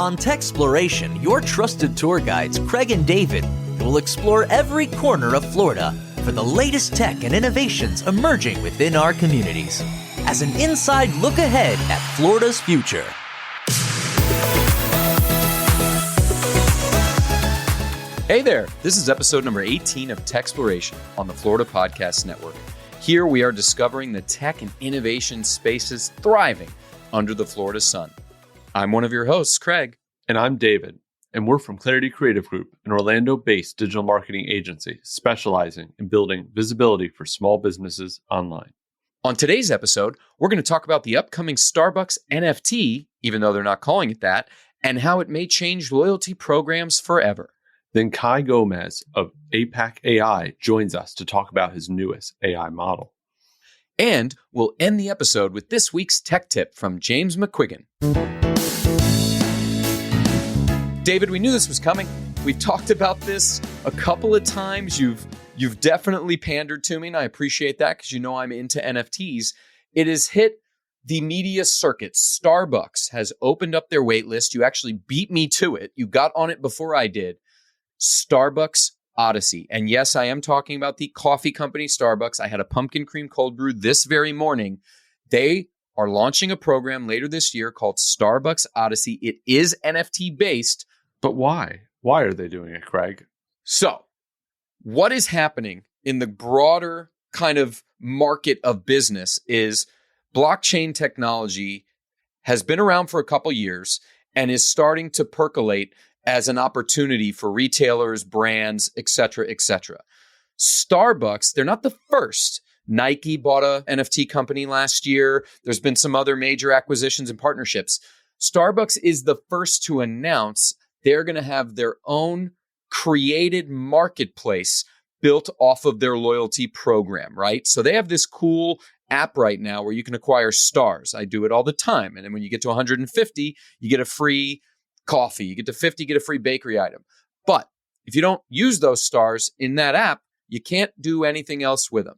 On TECHxploration, your trusted tour guides, Craig and David, will explore every corner of Florida for the latest tech and innovations emerging within our communities as an inside look ahead at Florida's future. Hey there, this is episode number 18 of TECHxploration on the Florida Podcast Network. Here we are discovering the tech and innovation spaces thriving under the Florida sun. I'm one of your hosts, Craig. And I'm David, and we're from Clarity Creative Group, an Orlando-based digital marketing agency specializing in building visibility for small businesses online. On today's episode, we're going to talk about the upcoming Starbucks NFT, even though they're not calling it that, and how it may change loyalty programs forever. Then Kye Gomez of APAC AI joins us to talk about his newest AI model. And we'll end the episode with this week's tech tip from James McQuiggan. David, we knew this was coming. We've talked about this a couple of times. You've definitely pandered to me, and I appreciate that because you know I'm into NFTs. It has hit the media circuit. Starbucks has opened up their wait list. You actually beat me to it. You got on it before I did. Starbucks Odyssey. And yes, I am talking about the coffee company Starbucks. I had a pumpkin cream cold brew this very morning. They are launching a program later this year called Starbucks Odyssey. It is NFT based. But why? Why are they doing it, Craig? So, what is happening in the broader kind of market of business is blockchain technology has been around for a couple years and is starting to percolate as an opportunity for retailers, brands, et cetera, et cetera. Starbucks, they're not the first. Nike bought a NFT company last year. There's been some other major acquisitions and partnerships. Starbucks is the first to announce they're going to have their own created marketplace built off of their loyalty program, right? So they have this cool app right now where you can acquire stars. I do it all the time. And then when you get to 150, you get a free coffee. You get to 50, get a free bakery item. But if you don't use those stars in that app, you can't do anything else with them.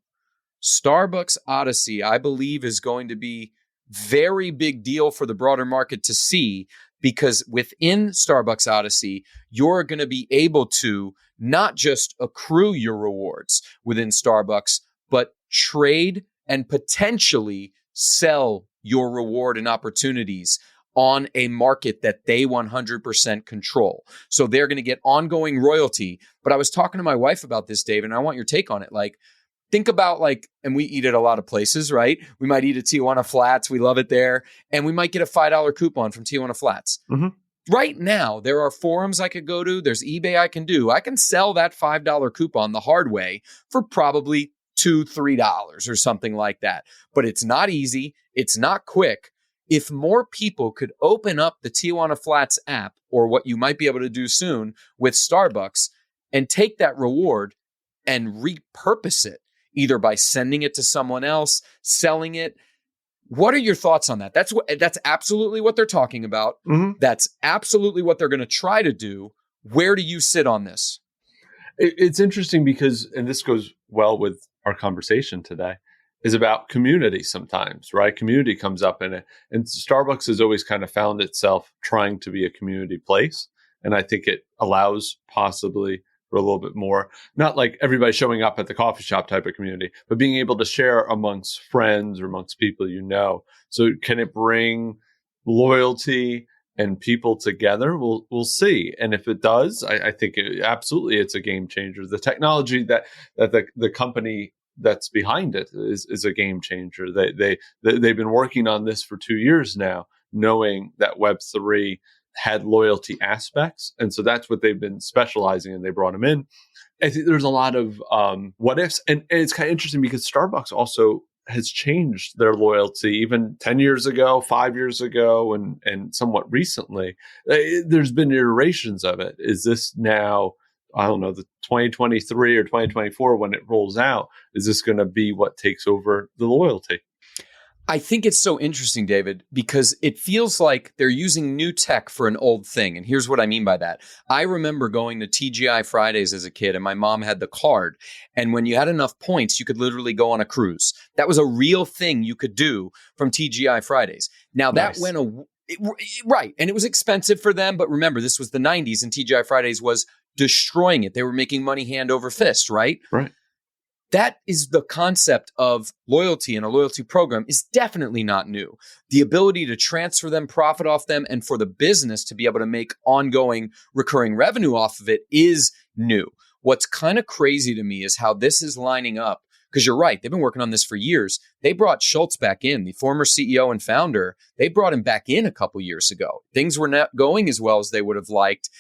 Starbucks Odyssey, I believe, is going to be very big deal for the broader market to see, because within Starbucks Odyssey, you're going to be able to not just accrue your rewards within Starbucks, but trade and potentially sell your reward and opportunities on a market that they 100% control. So they're going to get ongoing royalty. But I was talking to my wife about this, Dave, and I want your take on it. Like, think about and we eat at a lot of places, right? We might eat at Tijuana Flats. We love it there. And we might get a $5 coupon from Tijuana Flats. Mm-hmm. Right now, there are forums I could go to. There's eBay I can do. I can sell that $5 coupon the hard way for probably $2, $3 or something like that. But it's not easy. It's not quick. If more people could open up the Tijuana Flats app, or what you might be able to do soon with Starbucks, and take that reward and repurpose it, either by sending it to someone else, selling it. What are your thoughts on that? That's absolutely what they're talking about. Mm-hmm. That's absolutely what they're going to try to do. Where do you sit on this? It's interesting because, and this goes well with our conversation today, is about community sometimes, right? Community comes up in it. And Starbucks has always kind of found itself trying to be a community place. And I think it allows possibly for a little bit more, not like everybody showing up at the coffee shop type of community, but being able to share amongst friends or amongst people you know. So can it bring loyalty and people together? We'll see. And if it does, I think absolutely it's a game changer. The technology that the company that's behind it is a game changer. They've been working on this for 2 years now, knowing that Web3 had loyalty aspects. And so that's what they've been specializing in. They brought them in. I think there's a lot of what ifs. And it's kind of interesting because Starbucks also has changed their loyalty even 10 years ago, 5 years ago, and somewhat recently. There's been iterations of it. Is this now, I don't know, the 2023 or 2024 when it rolls out, is this going to be what takes over the loyalty? I think it's so interesting, David, because it feels like they're using new tech for an old thing. And here's what I mean by that. I remember going to TGI Fridays as a kid, and my mom had the card. And when you had enough points, you could literally go on a cruise. That was a real thing you could do from TGI Fridays. Now, that went away. Right. And it was expensive for them. But remember, this was the 90s and TGI Fridays was destroying it. They were making money hand over fist, right? Right. That is the concept of loyalty, and a loyalty program is definitely not new. The ability to transfer them, profit off them, and for the business to be able to make ongoing recurring revenue off of it is new. What's kind of crazy to me is how this is lining up, because you're right, they've been working on this for years. They brought Schultz back in, the former CEO and founder. They brought him back in a couple years ago. Things were not going as well as they would have liked.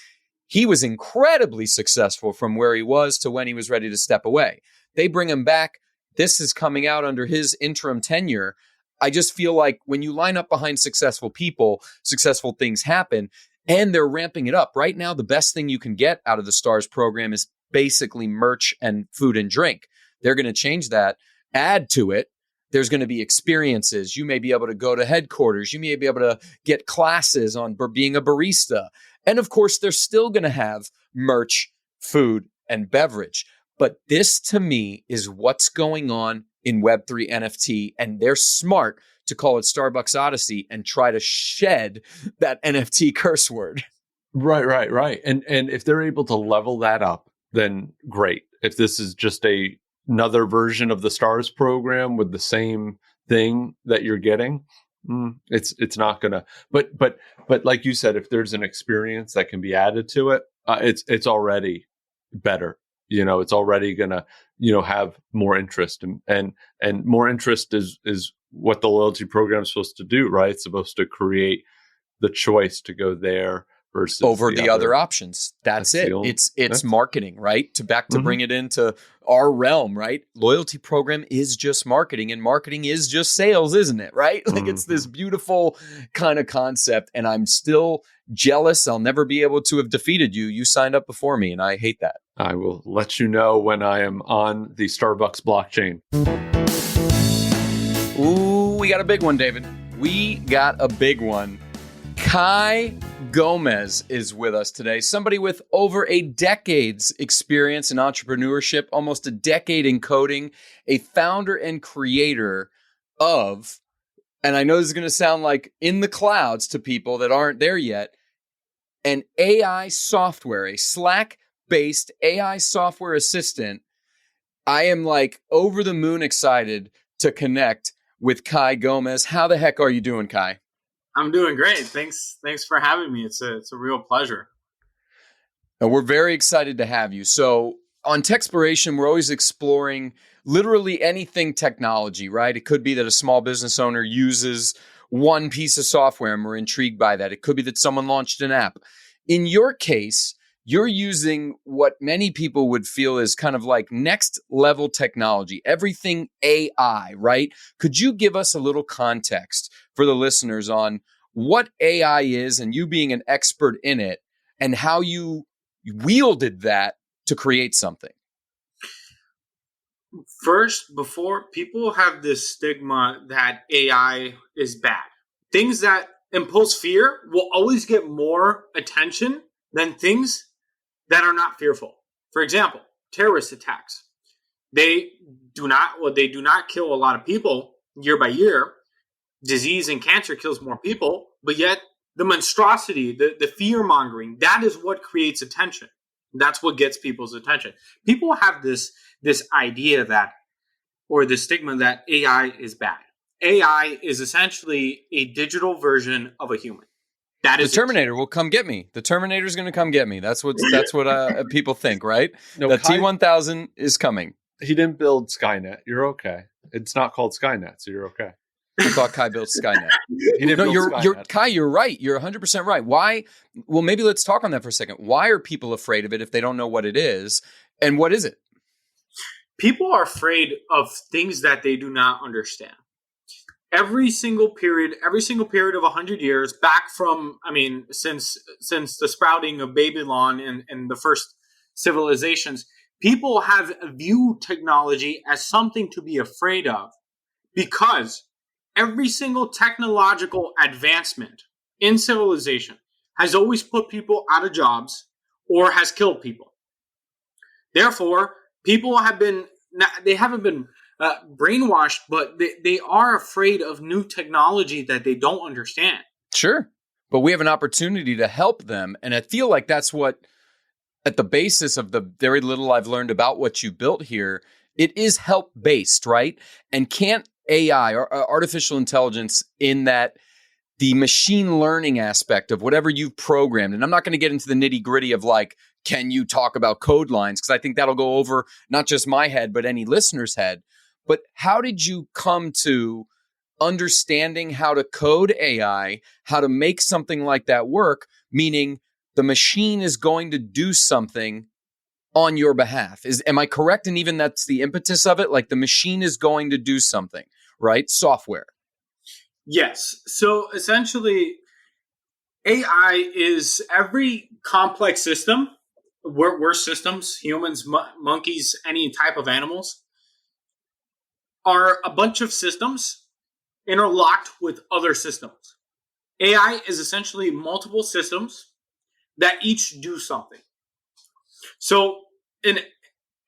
He was incredibly successful from where he was to when he was ready to step away. They bring him back. This is coming out under his interim tenure. I just feel like when you line up behind successful people, successful things happen, and they're ramping it up. Right now, the best thing you can get out of the STARS program is basically merch and food and drink. They're going to change that, add to it. There's going to be experiences. You may be able to go to headquarters. You may be able to get classes on being a barista. And of course, they're still going to have merch, food, and beverage. But this, to me, is what's going on in Web3 NFT. And they're smart to call it Starbucks Odyssey and try to shed that NFT curse word. Right. And if they're able to level that up, then great. If this is just another version of the STARS program with the same thing that you're getting, it's not gonna. But like you said, if there's an experience that can be added to it, it's already better. It's already gonna have more interest, and more interest is what the loyalty program is supposed to do, right? It's supposed to create the choice to go there versus over the other options. That's it. It's marketing, right? To bring it into our realm, right? Loyalty program is just marketing, and marketing is just sales, isn't it? Right? Like it's this beautiful kind of concept, and I'm still jealous. I'll never be able to have defeated you. You signed up before me, and I hate that. I will let you know when I am on the Starbucks blockchain. Ooh, we got a big one, David. We got a big one. Kye Gomez is with us today. Somebody with over a decade's experience in entrepreneurship, almost a decade in coding, a founder and creator of, and I know this is going to sound like in the clouds to people that aren't there yet, an AI software, a Slack-based AI software assistant. I am like over the moon excited to connect with Kye Gomez. How the heck are you doing, Kye? I'm doing great. Thanks for having me. It's a real pleasure. And we're very excited to have you. So on TECHxploration, we're always exploring literally anything technology, right? It could be that a small business owner uses one piece of software and we're intrigued by that. It could be that someone launched an app. In your case, you're using what many people would feel is kind of like next level technology, everything AI, right? Could you give us a little context for the listeners on what AI is and you being an expert in it and how you wielded that to create something? First, before people have this stigma that AI is bad, things that impose fear will always get more attention than things that are not fearful. For example, terrorist attacks. They do not kill a lot of people year by year. Disease and cancer kills more people, but yet the monstrosity, the fear mongering, that is what creates attention. That's what gets people's attention. People have this idea that, or the stigma that AI is bad. AI is essentially a digital version of a human. That is the Terminator will come get me. The Terminator is going to come get me. That's what people think, right? No, the T-1000 is coming. He didn't build Skynet. You're okay. It's not called Skynet, so you're okay. I thought Kye built Skynet. He didn't build Skynet. Kye, you're right. You're 100% right. Why? Well, maybe let's talk on that for a second. Why are people afraid of it if they don't know what it is? And what is it? People are afraid of things that they do not understand. Every single period of 100 years, back from, since the sprouting of Babylon and the first civilizations, people have viewed technology as something to be afraid of, because every single technological advancement in civilization has always put people out of jobs or has killed people. Therefore, people haven't been brainwashed, but they are afraid of new technology that they don't understand. Sure. but we have an opportunity to help them. And I feel like that's what, at the basis of the very little I've learned about what you built here, it is help based, right? And can't AI or artificial intelligence, in that the machine learning aspect of whatever you've programmed, and I'm not going to get into the nitty gritty of like, can you talk about code lines? Because I think that'll go over not just my head, but any listener's head. But how did you come to understanding how to code AI, how to make something like that work, meaning the machine is going to do something on your behalf? Am I correct? And even that's the impetus of it, like the machine is going to do something, right? Software. Yes. So essentially, AI is every complex system. We're systems, humans, monkeys, any type of animals, are a bunch of systems interlocked with other systems. AI is essentially multiple systems that each do something. So in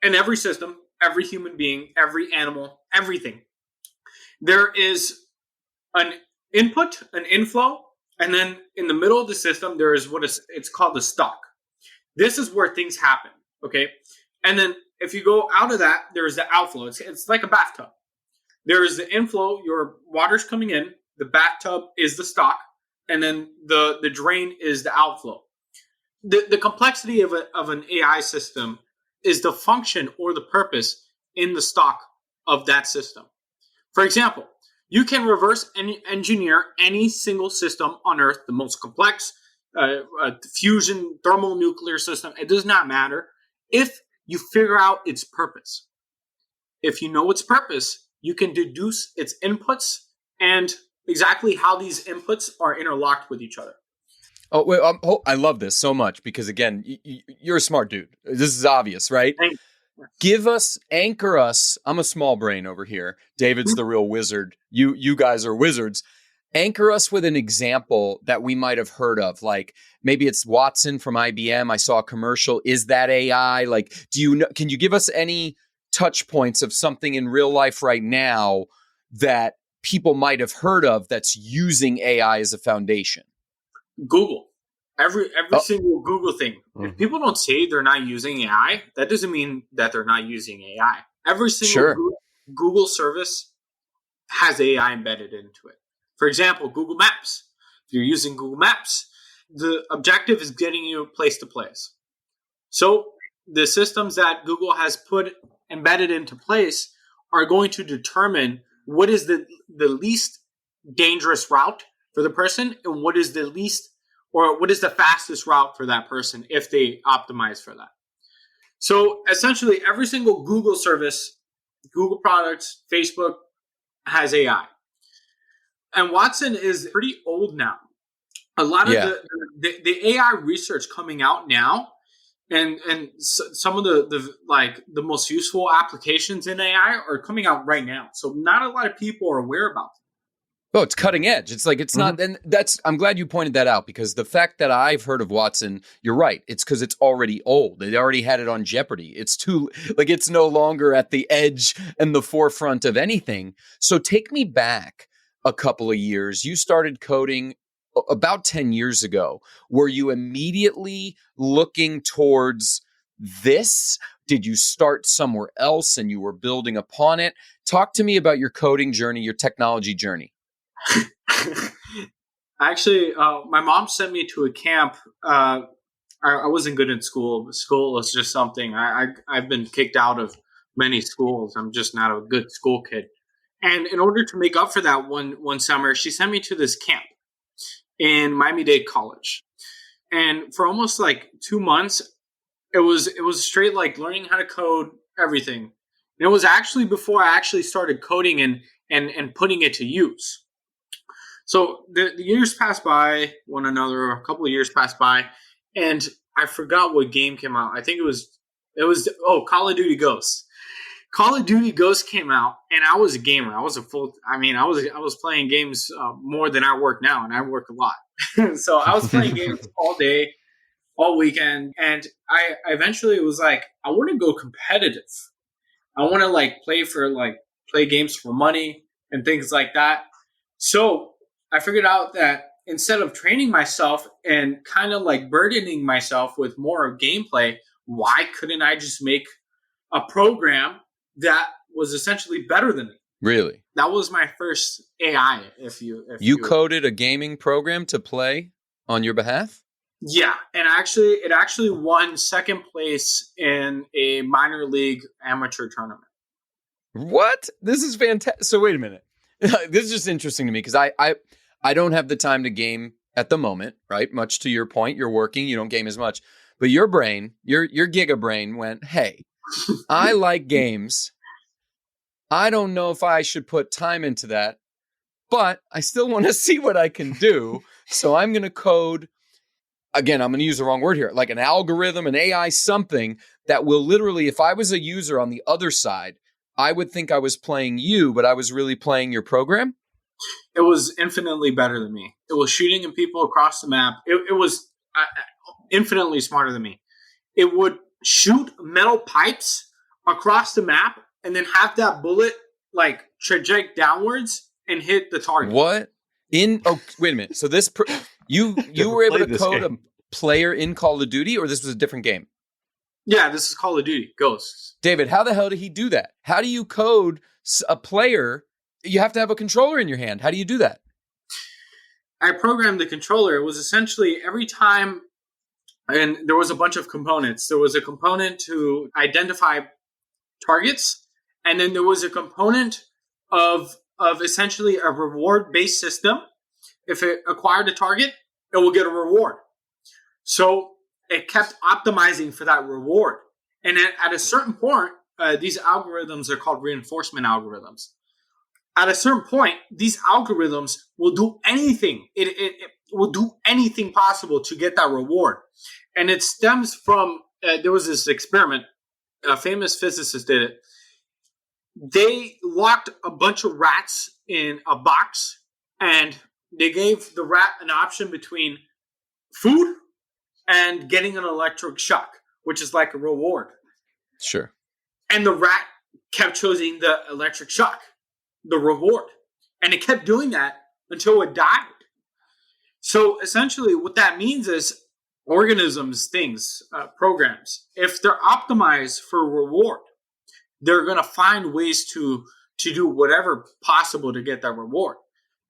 every system, every human being, every animal, everything, there is an input, an inflow, and then in the middle of the system, there is it's called the stock. This is where things happen, okay? And then if you go out of that, there is the outflow. It's like a bathtub. There is the inflow, your water's coming in, the bathtub is the stock, and then the drain is the outflow. The complexity of an AI system is the function or the purpose in the stock of that system. For example, you can reverse engineer any single system on Earth, the most complex, fusion, thermonuclear system. It does not matter if you figure out its purpose. If you know its purpose, you can deduce its inputs and exactly how these inputs are interlocked with each other. Oh, wait, I love this so much because, again, you're a smart dude. This is obvious, right? Anchor us. I'm a small brain over here. David's the real wizard. You guys are wizards. Anchor us with an example that we might have heard of. Like maybe it's Watson from IBM. I saw a commercial. Is that AI? Like, can you give us any touch points of something in real life right now that people might have heard of that's using AI as a foundation? Google. Every single Google thing. Mm-hmm. If people don't say they're not using AI, that doesn't mean that they're not using AI. Every single Google service has AI embedded into it. For example, Google Maps. If you're using Google Maps, the objective is getting you place to place. So the systems that Google has put embedded into place are going to determine what is the least dangerous route for the person and what is the fastest route for that person if they optimize for that. So essentially every single Google service, Google products, Facebook has AI. And Watson is pretty old now. A lot of the AI research coming out now and some of the most useful applications in AI are coming out right now. So not a lot of people are aware about them. Oh, it's cutting edge. It's like, it's not, and I'm glad you pointed that out because the fact that I've heard of Watson, you're right. It's because it's already old. They already had it on Jeopardy. It's it's no longer at the edge and the forefront of anything. So take me back a couple of years. You started coding about 10 years ago. Were you immediately looking towards this? Did you start somewhere else and you were building upon it? Talk to me about your coding journey, your technology journey. Actually, my mom sent me to a camp. I wasn't good in school. School was just something. I've been kicked out of many schools. I'm just not a good school kid. And in order to make up for that one summer, she sent me to this camp in Miami-Dade College. And for almost like 2 months, it was straight like learning how to code everything. And it was actually before I actually started coding and putting it to use. So the years passed by one another, a couple of years passed by, and I forgot what game came out. I think it was Call of Duty Ghosts. Call of Duty Ghosts came out, and I was a gamer. I was playing games more than I work now, and I work a lot. So I was playing games all day, all weekend, and I eventually was like, I want to go competitive. I want to play games for money and things like that. So I figured out that instead of training myself and kind of like burdening myself with more gameplay, why couldn't I just make a program that was essentially better than me? Really? That was my first AI. If you coded a gaming program to play on your behalf? Yeah, and it actually won second place in a minor league amateur tournament. What? This is fantastic. So wait a minute. This is just interesting to me because I don't have the time to game at the moment, right? Much to your point, you're working, you don't game as much. But your brain, your giga brain went, hey, I like games. I don't know if I should put time into that, but I still want to see what I can do. So I'm going to code, again, I'm going to use the wrong word here, like an algorithm, an AI, something that will literally, if I was a user on the other side, I would think I was playing you, but I was really playing your program. It was infinitely better than me. It was shooting at people across the map. It was infinitely smarter than me. It would shoot metal pipes across the map and then have that bullet like traject downwards and hit the target. What? Wait a minute. So this you were able to code a player in Call of Duty, or this was a different game? Yeah, this is Call of Duty Ghosts. David, how the hell did he do that? How do you code a player? You have to have a controller in your hand. How do you do that? I programmed the controller. It was essentially every time, and there was a bunch of components. There was a component to identify targets, and then there was a component of essentially a reward-based system. If it acquired a target, it will get a reward. So it kept optimizing for that reward. And at a certain point, these algorithms are called reinforcement algorithms. At a certain point, these algorithms will do anything. It will do anything possible to get that reward. And it stems from, there was this experiment, a famous physicist did it. They locked a bunch of rats in a box and they gave the rat an option between food and getting an electric shock, which is like a reward. Sure. And the rat kept choosing the electric shock, the reward. And it kept doing that until it died. So essentially what that means is organisms, things, programs, if they're optimized for reward, they're going to find ways to do whatever possible to get that reward.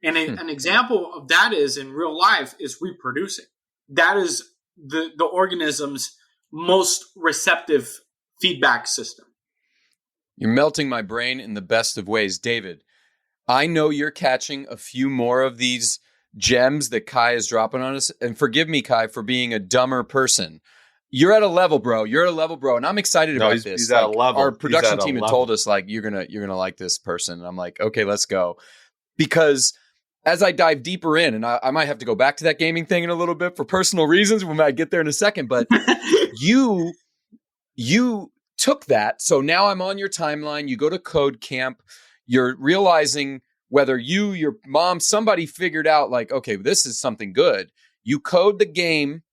And an example of that is in real life is reproducing. That is the organism's most receptive feedback system. You're melting my brain in the best of ways. David, I know you're catching a few more of these gems that Kye is dropping on us. And forgive me, Kye, for being a dumber person. You're at a level, bro. You're at a level, bro. And I'm excited about this. He's at a level. Our production team had told us, like, you're gonna like this person. And I'm like, okay, let's go. Because as I dive deeper in, and I might have to go back to that gaming thing in a little bit for personal reasons. We might get there in a second. But you took that. So now I'm on your timeline. You go to Code Camp. You're realizing whether you, your mom, somebody figured out, like, okay, this is something good. You code the game.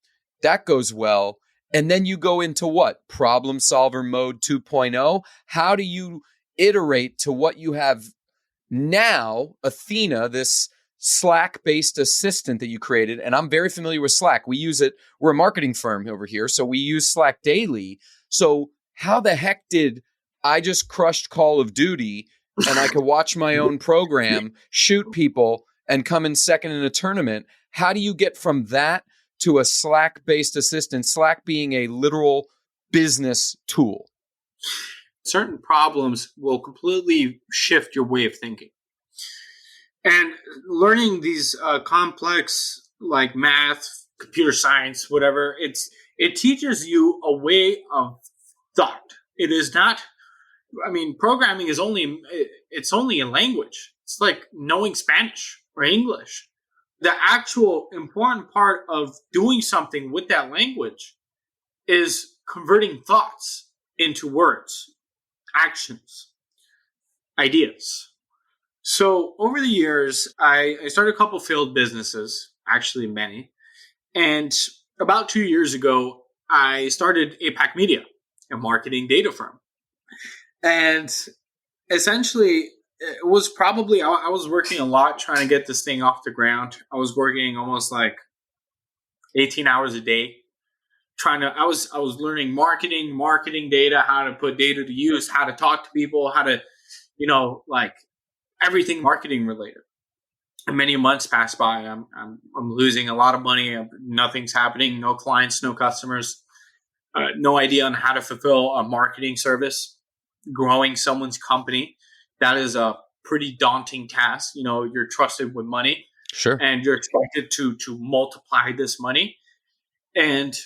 That goes well. And then you go into what? Problem solver mode 2.0. How do you iterate to what you have now? Athena, this Slack-based assistant that you created. And I'm very familiar with Slack. We use it. We're a marketing firm over here, so we use Slack daily. So how the heck did I just crushed Call of Duty and I could watch my own program, shoot people, and come in second in a tournament? How do you get from that to a Slack-based assistant, Slack being a literal business tool? Certain problems will completely shift your way of thinking. And learning these complex, like math, computer science, whatever, it teaches you a way of thought. It is not, programming is only a language. It's like knowing Spanish or English. The actual important part of doing something with that language is converting thoughts into words, actions, ideas. So over the years, I started a couple failed businesses, actually many. And about 2 years ago, I started APAC Media, a marketing data firm. And essentially, it was probably, I was working a lot trying to get this thing off the ground. I was working almost like 18 hours a day. I was learning marketing data, how to put data to use, how to talk to people, how to, like everything marketing related. And many months pass by. I'm losing a lot of money. Nothing's happening. No clients, no customers. No idea on how to fulfill a marketing service. Growing someone's company, that is a pretty daunting task. You're trusted with money, Sure. and you're expected to multiply this money. And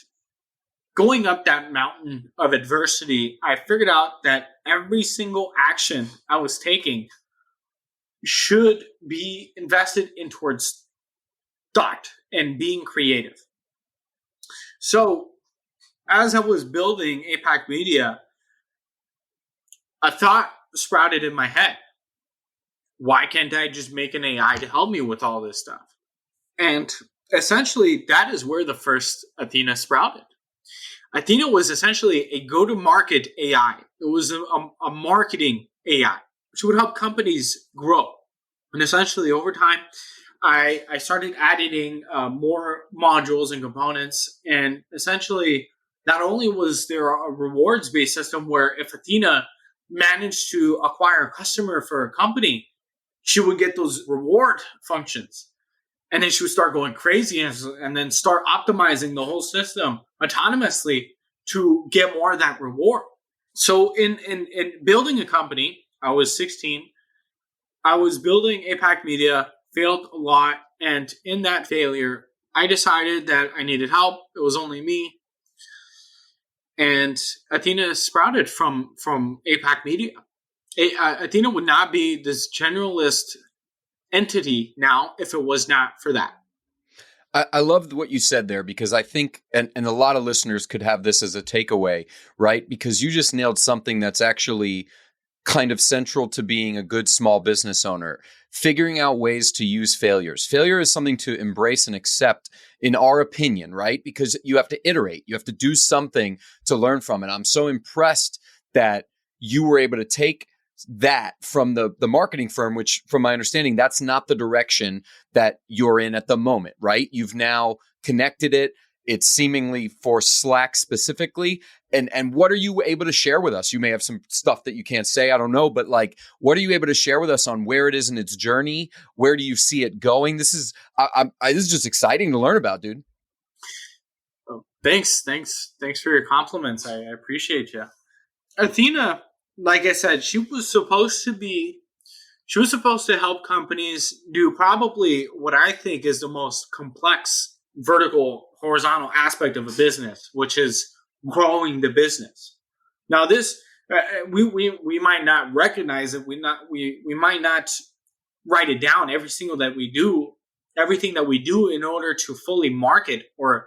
going up that mountain of adversity, I figured out that every single action I was taking should be invested in towards thought and being creative. So as I was building APAC Media, a thought sprouted in my head. Why can't I just make an AI to help me with all this stuff? And essentially, that is where the first Athena sprouted. Athena was essentially a go-to-market AI. It was a marketing AI, which would help companies grow. And essentially, over time, I started adding more modules and components. And essentially, not only was there a rewards-based system where if Athena managed to acquire a customer for a company, she would get those reward functions. And then she would start going crazy and then start optimizing the whole system autonomously to get more of that reward. So in building a company, I was 16. I was building APAC Media, failed a lot. And in that failure, I decided that I needed help. It was only me. And Athena sprouted from APAC Media. Athena would not be this generalist entity now if it was not for that. I loved what you said there because I think, and a lot of listeners could have this as a takeaway, right? Because you just nailed something that's actually kind of central to being a good small business owner, figuring out ways to use failures. Failure is something to embrace and accept, in our opinion, right? Because you have to iterate, you have to do something to learn from it. I'm so impressed that you were able to take that from the marketing firm, which from my understanding, that's not the direction that you're in at the moment, right? You've now connected it. It's seemingly for Slack specifically. And what are you able to share with us? You may have some stuff that you can't say, I don't know, but like, what are you able to share with us on where it is in its journey? Where do you see it going? This is just exciting to learn about, dude. Oh, thanks for your compliments. I appreciate you. Athena, like I said, she was supposed to help companies do probably what I think is the most complex vertical horizontal aspect of a business, which is growing the business. Now, this we might not recognize it. We might not write it down. Everything that we do in order to fully market or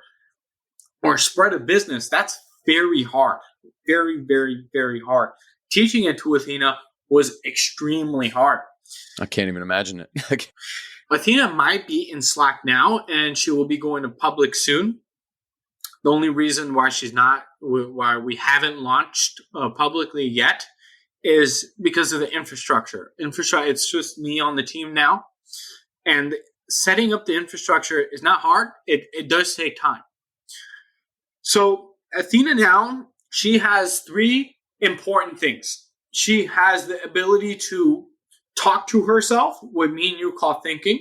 spread a business, that's very hard, very, very, very hard. Teaching it to Athena was extremely hard. I can't even imagine it. Athena might be in Slack now, and she will be going to public soon. The only reason why why we haven't launched publicly yet is because of the infrastructure. It's just me on the team now. And setting up the infrastructure is not hard. It does take time. So Athena now, she has 3 important things. She has the ability to talk to herself, what me and you call thinking.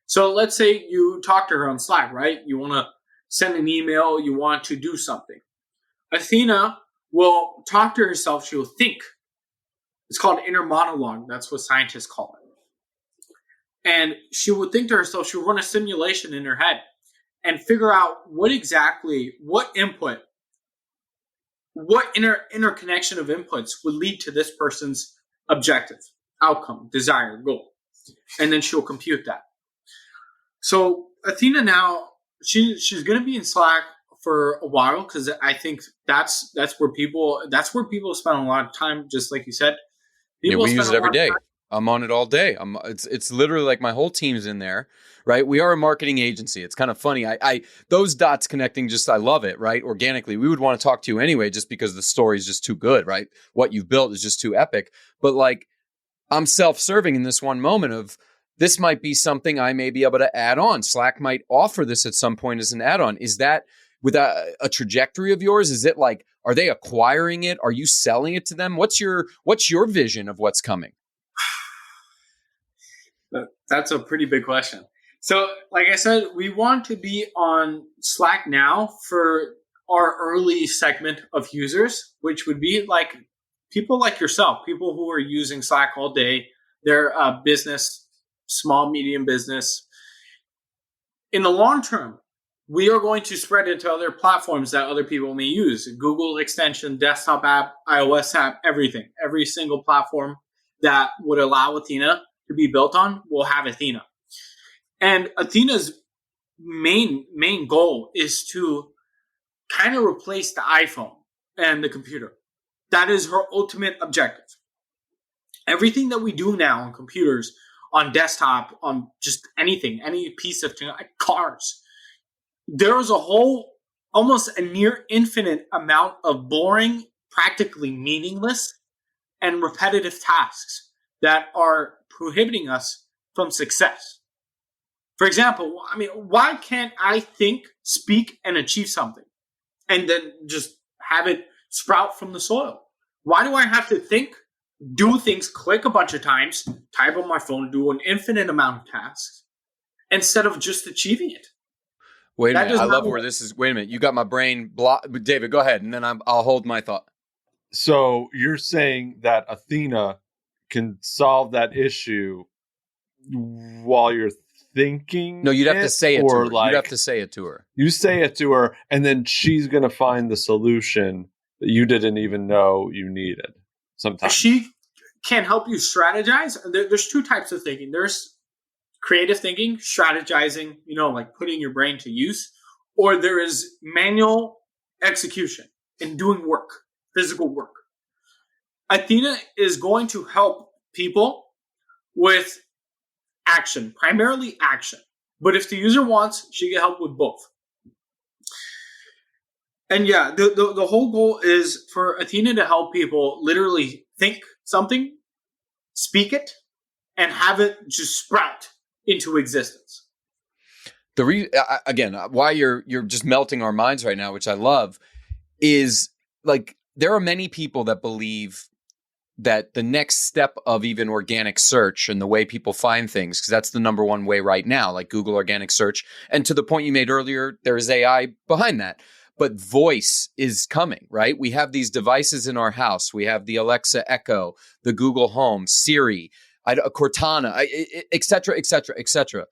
So let's say you talk to her on Slack, right? You want to send an email, you want to do something. Athena will talk to herself, she will think. It's called inner monologue. That's what scientists call it. And she would think to herself, she would run a simulation in her head and figure out what input, what interconnection of inputs would lead to this person's objective, outcome, desire, goal. And then she'll compute that. So Athena now, she's going to be in Slack for a while because I think that's where people spend a lot of time, just like you said. Yeah, we use it every day. I'm on it all day. It's literally like my whole team's in there, right? We are a marketing agency. It's kind of funny. I those dots connecting, I love it, right? Organically, we would want to talk to you anyway, just because the story is just too good, right? What you've built is just too epic. But like, I'm self-serving in this one moment of this might be something I may be able to add on. Slack might offer this at some point as an add-on. Is that with a trajectory of yours? Is it like, are they acquiring it? Are you selling it to them? What's your vision of what's coming? That's a pretty big question. So, like I said, we want to be on Slack now for our early segment of users, which would be like people like yourself, people who are using Slack all day. They're a business, small, medium business. In the long term, we are going to spread into other platforms that other people may use. Google extension, desktop app, iOS app, everything. Every single platform that would allow Athena to be built on will have Athena. And Athena's main goal is to kind of replace the iPhone and the computer. That is her ultimate objective. Everything that we do now on computers, on desktop, on just anything, any piece of cars, there is a whole, almost a near infinite amount of boring, practically meaningless, and repetitive tasks that are prohibiting us from success. For example, I mean, why can't I think, speak, and achieve something and then just have it sprout from the soil? Why do I have to think, do things, click a bunch of times, type on my phone, do an infinite amount of tasks instead of just achieving it? Wait a minute. I love where this is. Wait a minute. You got my brain blocked. David, go ahead, and then I'll hold my thought. So you're saying that Athena can solve that issue while you're thinking? No, you'd have to say it to her. You'd have to say it to her. You say it to her, and then she's going to find the solution that you didn't even know you needed sometimes. She can help you strategize. There's two types of thinking. There's creative thinking, strategizing, like putting your brain to use, or there is manual execution and doing work, physical work. Athena is going to help people with action, primarily action. But if the user wants, she can help with both. And yeah, the whole goal is for Athena to help people literally think something, speak it, and have it just sprout into existence. Again, why you're just melting our minds right now, which I love, is like there are many people that believe that the next step of even organic search and the way people find things, because that's the number one way right now, like Google organic search. And to the point you made earlier, there is AI behind that. But voice is coming, right? We have these devices in our house. We have the Alexa Echo, the Google Home, Siri, Cortana, et cetera, et cetera, et cetera.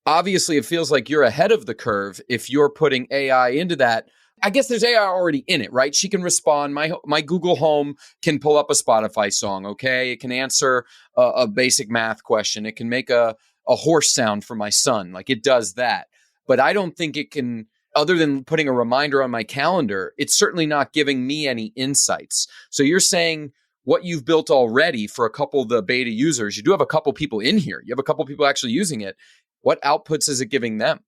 Obviously, it feels like you're ahead of the curve if you're putting AI into that. I guess there's AI already in it, right? She can respond. My Google Home can pull up a Spotify song, okay? It can answer a basic math question. It can make a horse sound for my son. Like it does that. But I don't think it can, other than putting a reminder on my calendar, it's certainly not giving me any insights. So you're saying what you've built already for a couple of the beta users, you do have a couple people in here. You have a couple people actually using it. What outputs is it giving them?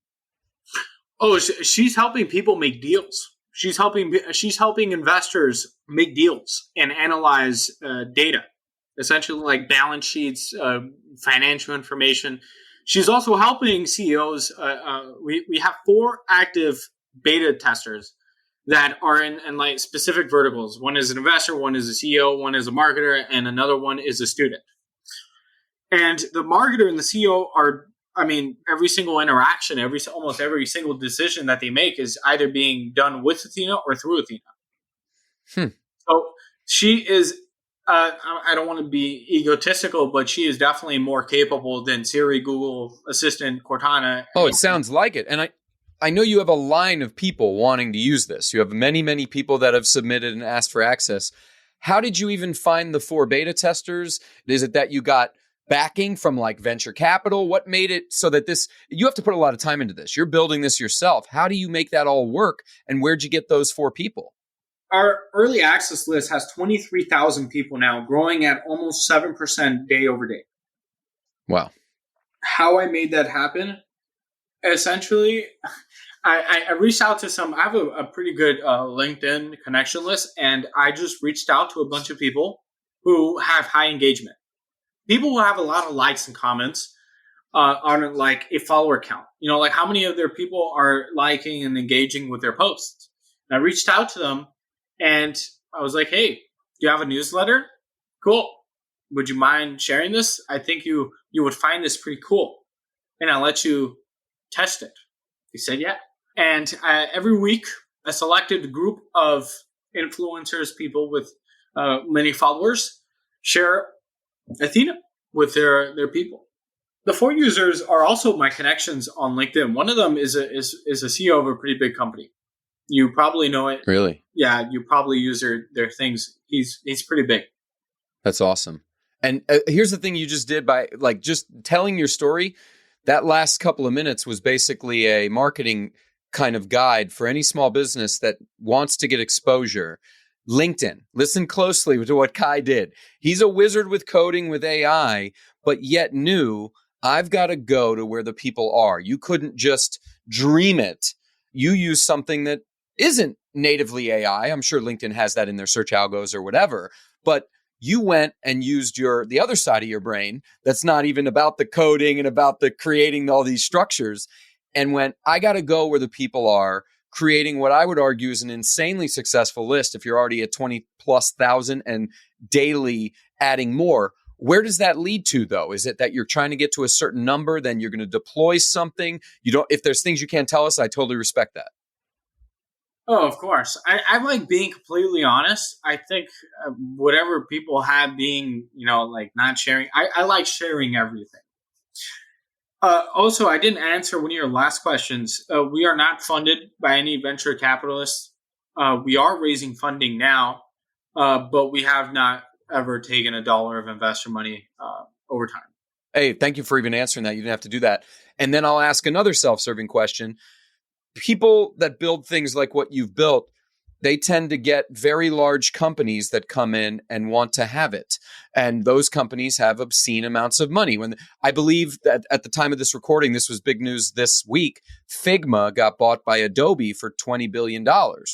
Oh, she's helping people make deals. She's helping investors make deals and analyze data, essentially like balance sheets, financial information. She's also helping CEOs. We have 4 active beta testers that are in like specific verticals. One is an investor, one is a CEO, one is a marketer, and another one is a student. And the marketer and the CEO are, every single interaction, almost every single decision that they make is either being done with Athena or through Athena. So she is, I don't want to be egotistical, but she is definitely more capable than Siri, Google Assistant, Cortana. Oh, it sounds like it. And I know you have a line of people wanting to use this. You have many, many people that have submitted and asked for access. How did you even find the 4 beta testers? Is it that you got backing from like venture capital? What made it so that you have to put a lot of time into this. You're building this yourself. How do you make that all work? And where'd you get those 4 people? Our early access list has 23,000 people now, growing at almost 7% day over day. Wow. How I made that happen? Essentially, I reached out to I have a pretty good LinkedIn connection list, and I just reached out to a bunch of people who have high engagement. people who have a lot of likes and comments on like a follower count. You know, like how many of their people are liking and engaging with their posts. And I reached out to them and I was like, hey, do you have a newsletter? Cool. Would you mind sharing this? I think you would find this pretty cool. And I'll let you test it. He said, yeah. And every week, I selected a group of influencers, people with many followers, share Athena with their people. The 4 users are also my connections on LinkedIn. One of them is a CEO of a pretty big company. You probably know it. Really? Yeah, you probably use their things. He's pretty big. That's awesome. And here's the thing you just did by like just telling your story. That last couple of minutes was basically a marketing kind of guide for any small business that wants to get exposure. LinkedIn, listen closely to what Kye did. He's a wizard with coding with AI, but yet knew I've got to go to where the people are. You couldn't just dream it. You use something that isn't natively AI. I'm sure LinkedIn has that in their search algos or whatever, but you went and used the other side of your brain that's not even about the coding and about the creating all these structures and went, I got to go where the people are, creating what I would argue is an insanely successful list. If you're already at 20,000+ and daily adding more, where does that lead to though? Is it that you're trying to get to a certain number, then you're going to deploy something? If there's things you can't tell us, I totally respect that. Oh, of course. I like being completely honest. I think whatever people have being, like not sharing, I like sharing everything. Also, I didn't answer one of your last questions. We are not funded by any venture capitalists. We are raising funding now, but we have not ever taken $1 of investor money over time. Hey, thank you for even answering that. You didn't have to do that. And then I'll ask another self-serving question. People that build things like what you've built, they tend to get very large companies that come in and want to have it. And those companies have obscene amounts of money. When I believe that at the time of this recording, this was big news this week, Figma got bought by Adobe for $20 billion,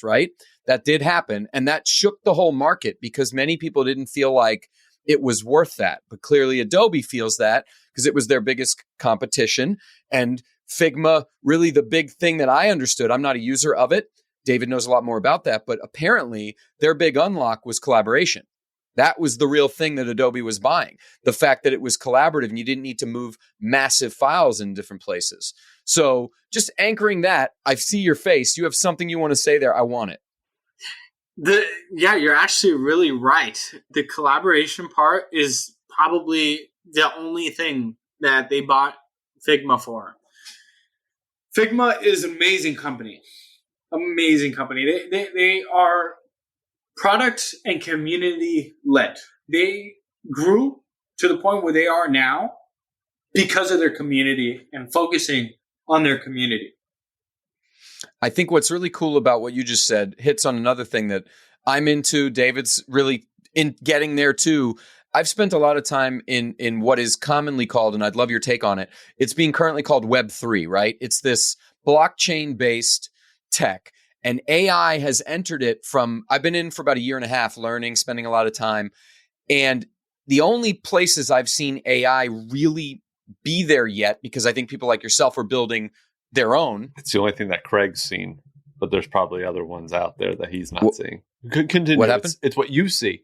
right? That did happen. And that shook the whole market because many people didn't feel like it was worth that. But clearly Adobe feels that because it was their biggest competition. And Figma, really the big thing that I understood, I'm not a user of it. David knows a lot more about that, but apparently their big unlock was collaboration. That was the real thing that Adobe was buying. The fact that it was collaborative and you didn't need to move massive files in different places. So just anchoring that, I see your face. You have something you want to say there. I want it. Yeah, you're actually really right. The collaboration part is probably the only thing that they bought Figma for. Figma is an amazing company. Amazing company. They are product and community led. They grew to the point where they are now because of their community and focusing on their community. I think what's really cool about what you just said hits on another thing that I'm into. David's really in getting there too. I've spent a lot of time in what is commonly called, and I'd love your take on it, it's being currently called Web3, right? It's this blockchain-based tech, and AI has entered it from, I've been in for about 1.5 years learning, spending a lot of time, and the only places I've seen AI really be there yet, because I think people like yourself are building their own. It's the only thing that Craig's seen, but there's probably other ones out there that he's not seeing. Continue. What happened? It's what you see.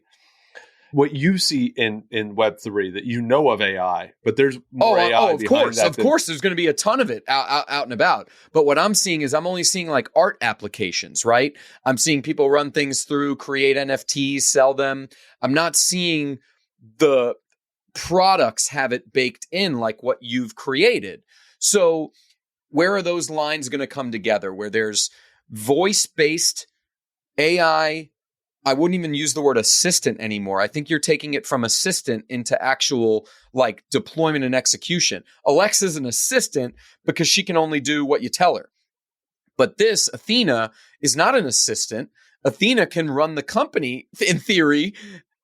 What you see in Web3 that you know of AI, but there's more AI of course. Of course, there's going to be a ton of it out and about. But what I'm seeing is I'm only seeing like art applications, right? I'm seeing people run things through, create NFTs, sell them. I'm not seeing the products have it baked in like what you've created. So where are those lines going to come together where there's voice-based AI? I wouldn't even use the word assistant anymore. I think you're taking it from assistant into actual like deployment and execution. Alexa's an assistant because she can only do what you tell her. But this Athena is not an assistant. Athena can run the company in theory,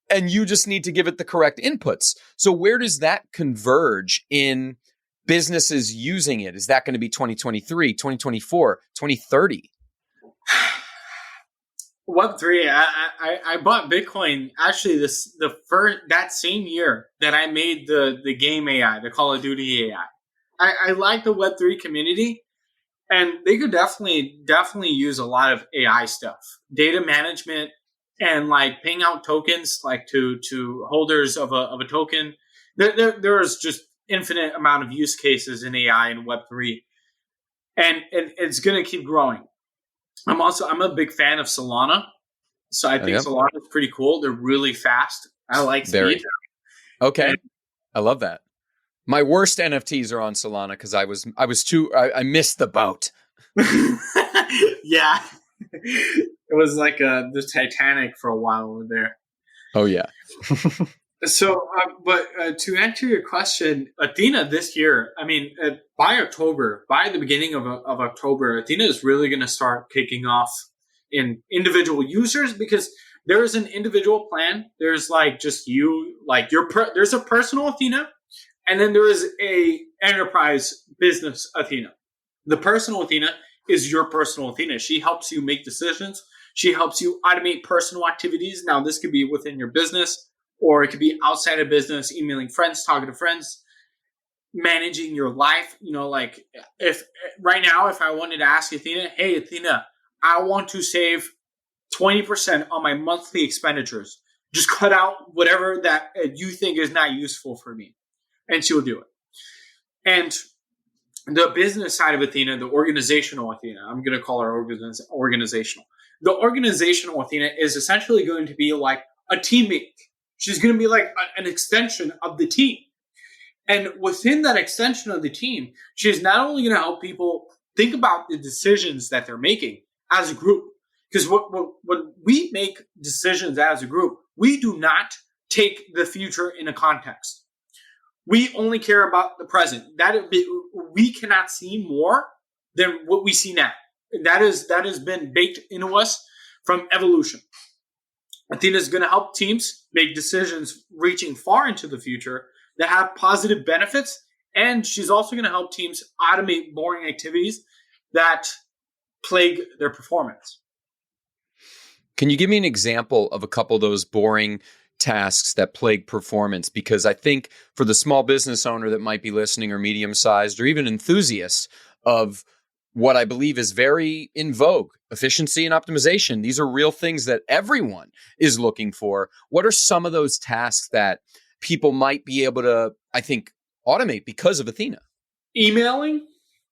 and you just need to give it the correct inputs. So where does that converge in businesses using it? Is that going to be 2023, 2024, 2030? Web3. I bought Bitcoin actually that same year that I made the game AI, the Call of Duty AI. I like the Web3 community, and they could definitely use a lot of AI stuff, data management, and like paying out tokens like to holders of a token. There's just infinite amount of use cases in AI and Web3, and it's going to keep growing. I'm a big fan of Solana, so I think Solana is pretty cool. They're really fast. I like speed. Okay, And I love that. My worst NFTs are on Solana because I missed the boat. Yeah, it was like the Titanic for a while over there. Oh yeah. So, but to answer your question, Athena this year, I mean, by the beginning of October, Athena is really going to start kicking off in individual users, because there is an individual plan. There's like just you, like there's a personal Athena, and then there is a enterprise business Athena. The personal Athena is your personal Athena. She helps you make decisions. She helps you automate personal activities. Now, this could be within your business, or it could be outside of business, emailing friends, talking to friends, managing your life. You know, like if right now, if I wanted to ask Athena, hey, Athena, I want to save 20% on my monthly expenditures. Just cut out whatever that you think is not useful for me. And she'll do it. And the business side of Athena, the organizational Athena, I'm going to call her organizational. The organizational Athena is essentially going to be like a teammate. She's going to be like an extension of the team. And within that extension of the team, she's not only going to help people think about the decisions that they're making as a group. Because when we make decisions as a group, we do not take the future in a context. We only care about the present. We cannot see more than what we see now. That has been baked into us from evolution. Athena is going to help teams make decisions reaching far into the future that have positive benefits, and she's also going to help teams automate boring activities that plague their performance. Can you give me an example of a couple of those boring tasks that plague performance? Because I think for the small business owner that might be listening, or medium-sized, or even enthusiasts of what I believe is very in vogue, efficiency and optimization, these are real things that everyone is looking for. What are some of those tasks that people might be able to, I think, automate because of Athena? Emailing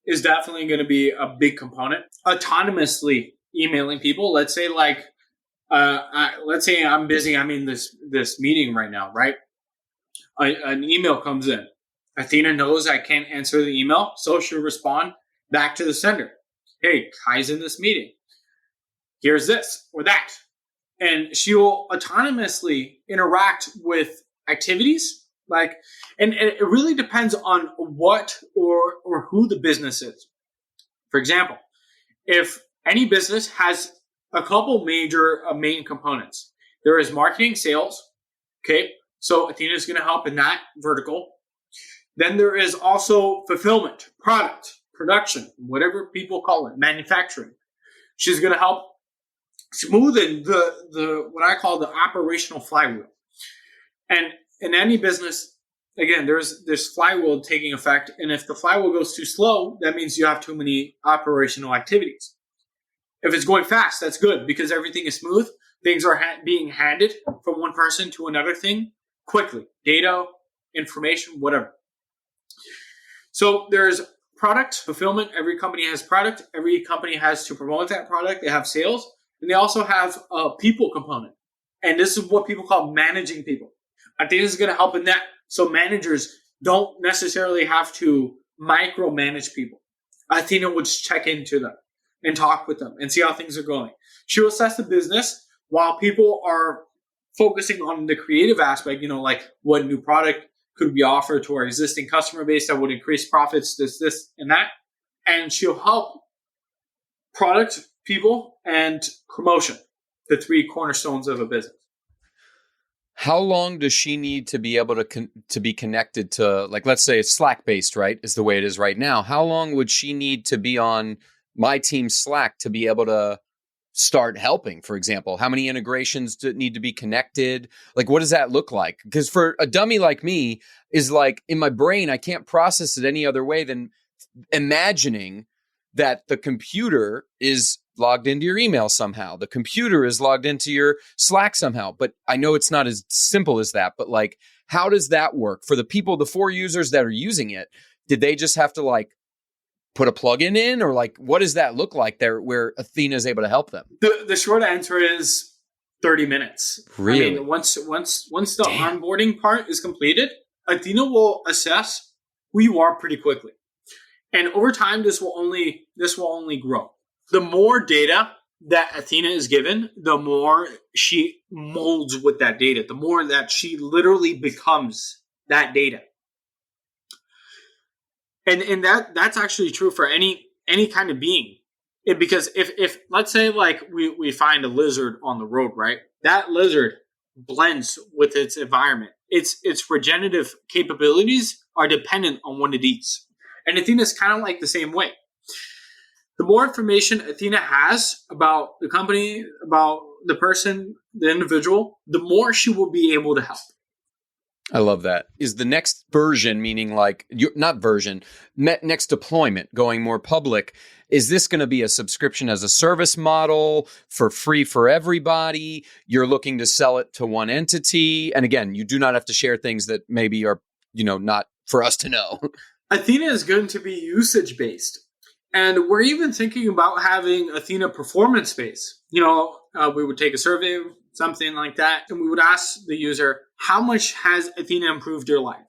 is definitely going to be a big component. Autonomously emailing people. Let's say let's say I'm busy. I'm in this meeting right now, right? An email comes in. Athena knows I can't answer the email, so she'll respond back to the sender. Hey, Kye's in this meeting. Here's this or that. And she will autonomously interact with activities. And it really depends on what or who the business is. For example, if any business has a couple major main components. There is marketing, sales. Okay, so Athena is going to help in that vertical. Then there is also fulfillment, product, production, whatever people call it, manufacturing. She's going to help smoothen the what I call the operational flywheel. And in any business, again, there's this flywheel taking effect. And if the flywheel goes too slow, that means you have too many operational activities. If it's going fast, that's good because everything is smooth. Things are being handed from one person to another thing quickly. Data, information, whatever. So there's product fulfillment. Every company has product. Every company has to promote that product. They have sales. And they also have a people component. And this is what people call managing people. I think this is going to help in that. So managers don't necessarily have to micromanage people. Athena would check into them and talk with them and see how things are going. She will assess the business while people are focusing on the creative aspect, like what new product could be offered to our existing customer base that would increase profits, this, and that. And she'll help product, people, and promotion, the three cornerstones of a business. How long does she need to be able to be connected to, like, let's say it's Slack-based, right, is the way it is right now. How long would she need to be on my team Slack to be able to start helping, for example? How many integrations need to be connected? Like, what does that look like? Because for a dummy like me, is like in my brain, I can't process it any other way than imagining that the computer is logged into your email somehow. The computer is logged into your Slack somehow. But I know it's not as simple as that. But like, how does that work for the people, the 4 users that are using it? Did they just have to like put a plugin in, or like, what does that look like there where Athena is able to help them? The short answer is 30 minutes. Really? I mean, once the onboarding part is completed, Athena will assess who you are pretty quickly. And over time, this will only grow. The more data that Athena is given, the more she molds with that data, the more that she literally becomes that data. And that's actually true for any kind of being. Because if let's say like we find a lizard on the road, right? That lizard blends with its environment. Its regenerative capabilities are dependent on what it eats. And Athena is kind of like the same way. The more information Athena has about the company, about the person, the individual, the more she will be able to help. I love that. Is the next version, meaning like, next deployment going more public, is this going to be a subscription as a service model for free for everybody? You're looking to sell it to one entity. And again, you do not have to share things that maybe are, not for us to know. Athena is going to be usage-based. And we're even thinking about having Athena performance-based. We would take a survey, something like that, and we would ask the user, how much has Athena improved your life?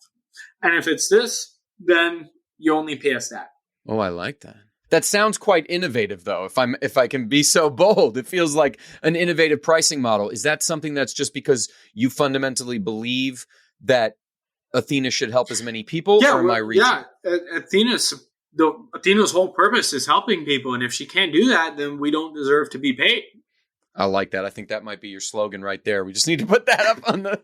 And if it's this, then you only pay us that. Oh, I like that. That sounds quite innovative, though. If I can be so bold, it feels like an innovative pricing model. Is that something that's just because you fundamentally believe that Athena should help as many people, or am I reaching? Yeah, Athena's whole purpose is helping people, and if she can't do that, then we don't deserve to be paid. I like that. I think that might be your slogan right there. We just need to put that up on the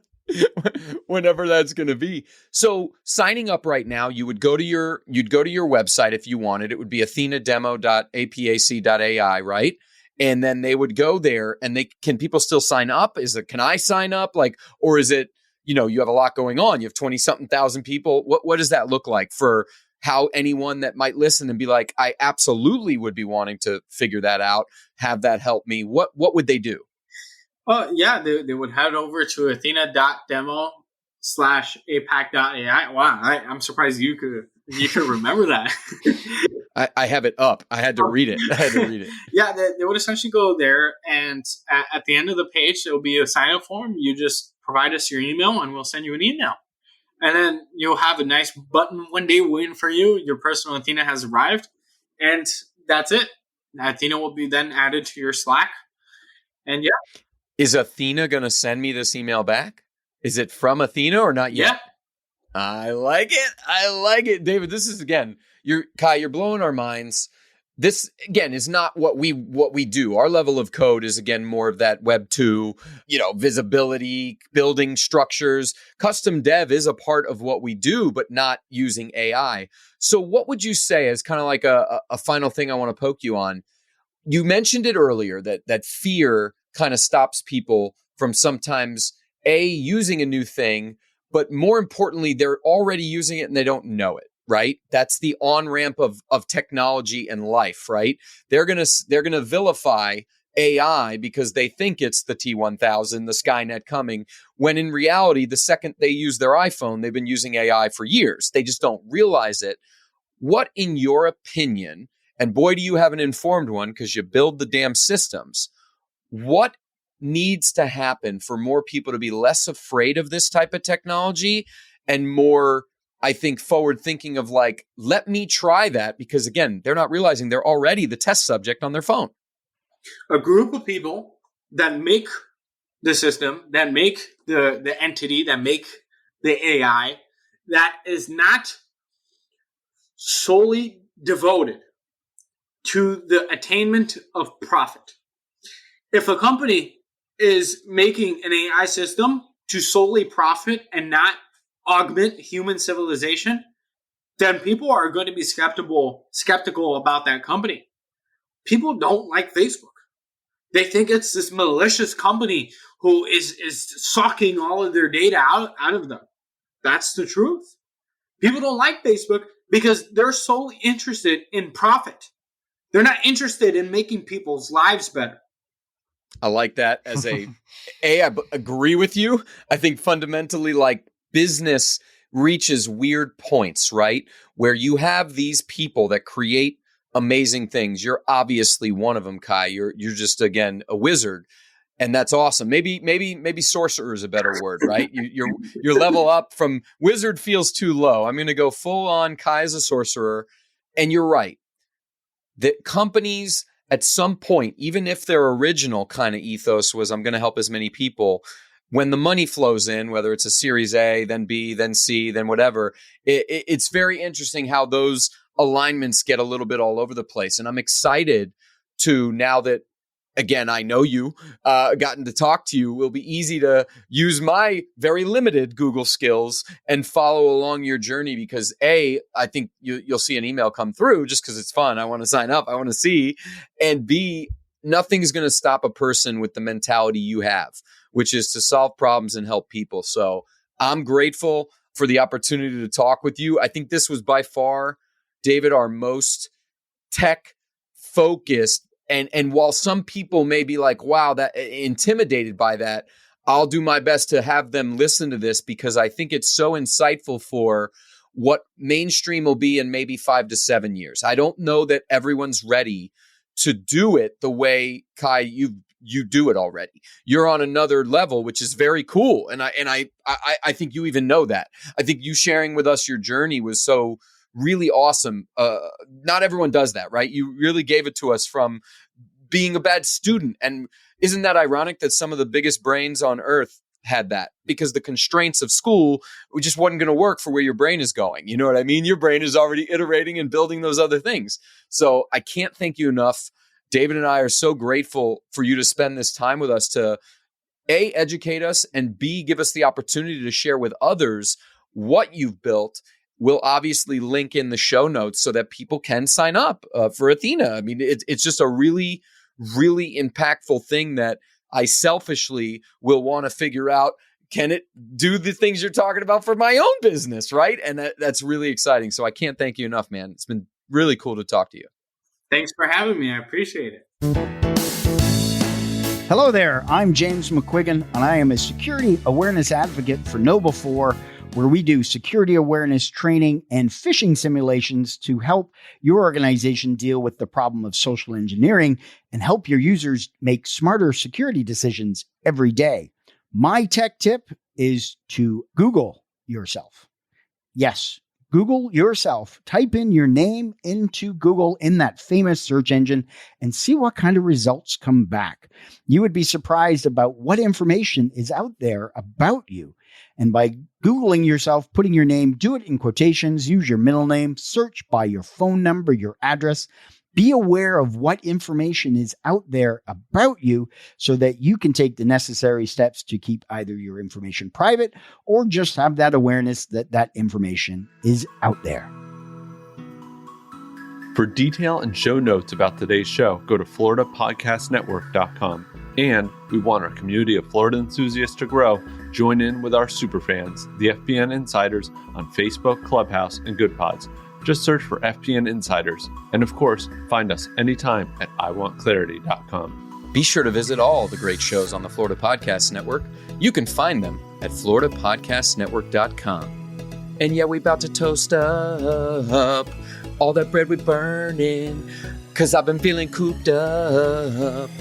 whenever that's going to be. So signing up right now, you'd go to your website if you wanted. It would be athenademo.apac.ai, right? And then they would go there, and can people still sign up? Can I sign up? Or is it, you have a lot going on. You have 20-something thousand people. What does that look like for how anyone that might listen and be like, I absolutely would be wanting to figure that out, have that help me? What would they do? They would head over to athena.demo/apac.ai. Wow, I'm surprised you could remember that. I have it up. I had to read it. Yeah, they would essentially go there, and at the end of the page, there will be a sign-up form. You just provide us your email, and we'll send you an email. And then you'll have a nice button one day waiting for you. Your personal Athena has arrived, and that's it. Athena will be then added to your Slack. And yeah. Is Athena going to send me this email back? Is it from Athena or not yet? Yeah. I like it. David, this is, again, Kye, you're blowing our minds. This, again, is not what we do. Our level of code is, again, more of that Web 2, visibility, building structures. Custom dev is a part of what we do, but not using AI. So what would you say as kind of like a final thing I want to poke you on? You mentioned it earlier, that fear kind of stops people from sometimes, using a new thing, but more importantly, they're already using it and they don't know it. Right? That's the on-ramp of technology and life, right? They're gonna vilify AI because they think it's the T1000, the Skynet coming, when in reality, the second they use their iPhone, they've been using AI for years. They just don't realize it. What, in your opinion, and boy, do you have an informed one because you build the damn systems, what needs to happen for more people to be less afraid of this type of technology and more, I think, forward thinking of like, let me try that, because again, they're not realizing they're already the test subject on their phone. A group of people that make the system, that make the entity, that make the AI, that is not solely devoted to the attainment of profit. If a company is making an AI system to solely profit and not augment human civilization, then people are going to be skeptical about that company. People don't like Facebook. They think it's this malicious company who is sucking all of their data out of them. That's the truth. People don't like Facebook because they're solely interested in profit. They're not interested in making people's lives better. I like that as I agree with you. I think fundamentally, like, business reaches weird points, right? Where you have these people that create amazing things. You're obviously one of them, Kye. You're just, again, a wizard. And that's awesome. Maybe sorcerer is a better word, right? Your level up from wizard feels too low. I'm going to go full on Kye as a sorcerer. And you're right. That companies at some point, even if their original kind of ethos was, I'm going to help as many people, when the money flows in, whether it's a Series A, then B, then C, then whatever, it's very interesting how those alignments get a little bit all over the place. And I'm excited to, now that, again, I know you, gotten to talk to you, will be easy to use my very limited Google skills and follow along your journey because A, I think you'll see an email come through just because it's fun. I want to sign up. I want to see. And B, nothing's going to stop a person with the mentality you have, which is to solve problems and help people. So I'm grateful for the opportunity to talk with you. I think this was by far, David, our most tech focused. And while some people may be like, wow, that intimidated by that, I'll do my best to have them listen to this because I think it's so insightful for what mainstream will be in maybe 5 to 7 years. I don't know that everyone's ready to do it the way, Kye, you do it already. You're on another level, which is very cool. And I think you even know that. I think you sharing with us your journey was so really awesome. Not everyone does that, right? You really gave it to us from being a bad student. And isn't that ironic that some of the biggest brains on earth had that? Because the constraints of school just wasn't going to work for where your brain is going. You know what I mean? Your brain is already iterating and building those other things. So I can't thank you enough. David and I are so grateful for you to spend this time with us to A, educate us, and B, give us the opportunity to share with others what you've built. We'll obviously link in the show notes so that people can sign up for Athena. I mean, it's just a really, really impactful thing that I selfishly will want to figure out, can it do the things you're talking about for my own business, right? And that's really exciting. So I can't thank you enough, man. It's been really cool to talk to you. Thanks for having me. I appreciate it. Hello there. I'm James McQuiggan, and I am a security awareness advocate for KnowBe4, where we do security awareness training and phishing simulations to help your organization deal with the problem of social engineering and help your users make smarter security decisions every day. My tech tip is to Google yourself. Yes, Google yourself. Type in your name into Google in that famous search engine and see what kind of results come back. You would be surprised about what information is out there about you. And by Googling yourself, putting your name, do it in quotations, use your middle name, search by your phone number, your address. Be aware of what information is out there about you so that you can take the necessary steps to keep either your information private or just have that awareness that that information is out there. For detail and show notes about today's show, go to floridapodcastnetwork.com. And we want our community of Florida enthusiasts to grow. Join in with our superfans, the FPN Insiders, on Facebook, Clubhouse, and GoodPods. Just search for FPN Insiders. And of course, find us anytime at iwantclarity.com. Be sure to visit all the great shows on the Florida Podcast Network. You can find them at floridapodcastnetwork.com. And yeah, we about to toast up all that bread we burning, 'cause I've been feeling cooped up.